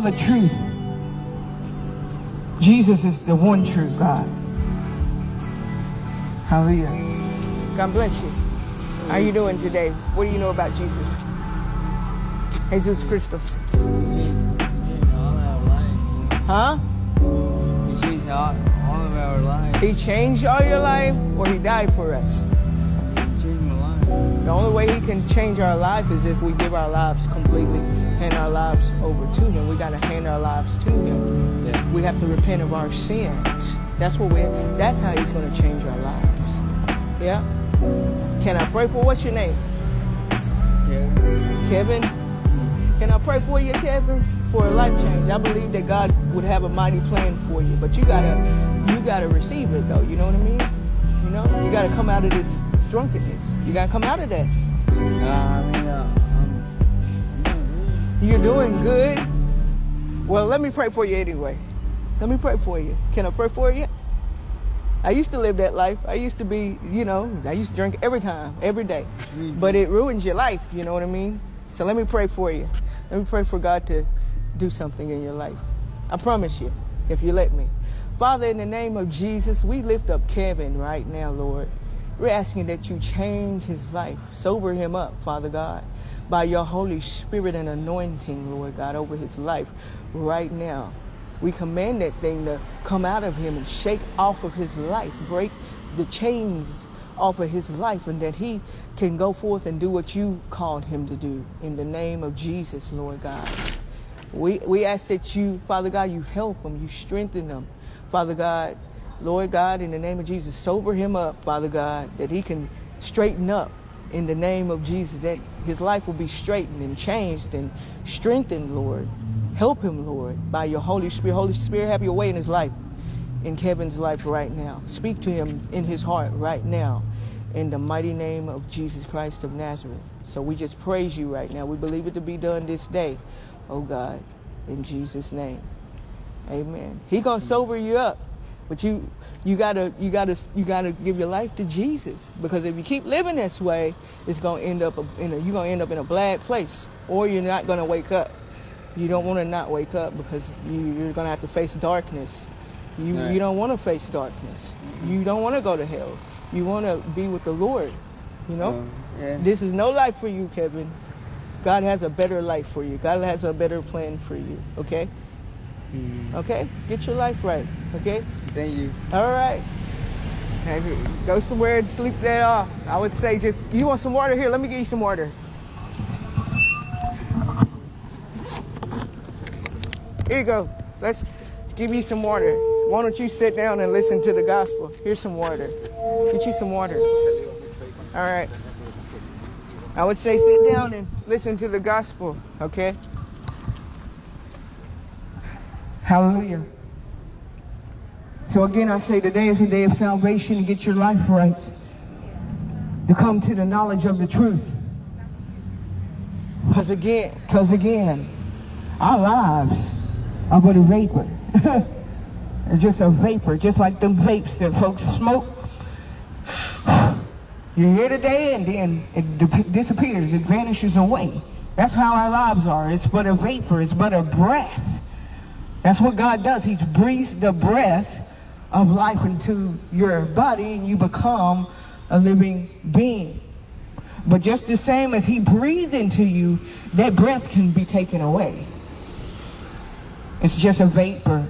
The truth. Jesus is the one true God. Hallelujah. God bless you. How are you doing today? What do you know about Jesus? Jesus Christus. Huh? He changed all of our lives. He changed all your life, or he died for us? He changed my life. The only way he can change our life is if we give our lives completely, hand our lives over to him. We got to hand our lives to him. Yeah. We have to repent of our sins. That's how he's going to change our lives. Yeah? Can I pray for, what's your name? Yeah. Kevin? Can I pray for you, Kevin? For a life change. I believe that God would have a mighty plan for you, but you gotta receive it though. You know what I mean? You know, you gotta come out of this drunkenness. You gotta come out of that. You're doing good. Well, let me pray for you anyway. Let me pray for you. Can I pray for you? I used to live that life. I used to be, I used to drink every time, every day. But it ruins your life, you know what I mean? So let me pray for you. Let me pray for God to do something in your life. I promise you, if you let me. Father, in the name of Jesus, we lift up Kevin right now, Lord. We're asking that you change his life, sober him up, Father God, by your Holy Spirit and anointing, Lord God, over his life right now. We command that thing to come out of him and shake off of his life, break the chains off of his life, and that he can go forth and do what you called him to do. In the name of Jesus, Lord God. We ask that you, Father God, you help him, you strengthen him. Father God, Lord God, in the name of Jesus, sober him up, Father God, that he can straighten up in the name of Jesus, that his life will be straightened and changed and strengthened, Lord. Help him, Lord, by your Holy Spirit. Holy Spirit, have your way in his life, in Kevin's life right now. Speak to him in his heart right now, in the mighty name of Jesus Christ of Nazareth. So we just praise you right now. We believe it to be done this day, oh God, in Jesus' name. Amen. He gonna sober you up, but you gotta give your life to Jesus, because if you keep living this way, it's gonna end up you're gonna end up in a bad place, or you're not gonna wake up. You don't want to not wake up, because you're gonna have to face darkness. You don't want to face darkness. You don't want to go to hell. You want to be with the Lord. You know, This is no life for you, Kevin. God has a better life for you. God has a better plan for you. Okay. Okay, get your life right. Okay. Thank you. All right. Now, go somewhere and sleep that off. I would say you want some water? Here, let me give you some water. Here you go. Let's give you some water. Why don't you sit down and listen to the gospel? Here's some water. Get you some water. All right. I would say sit down and listen to the gospel, okay? Hallelujah. So again, I say today is a day of salvation, to get your life right, to come to the knowledge of the truth. Because again, our lives are but a vapor. It's just a vapor, just like them vapes that folks smoke. You're here today and then it disappears, it vanishes away. That's how our lives are. It's but a vapor, it's but a breath. That's what God does. He breathes the breath of life into your body and you become a living being. But just the same as he breathed into you, that breath can be taken away. It's just a vapor.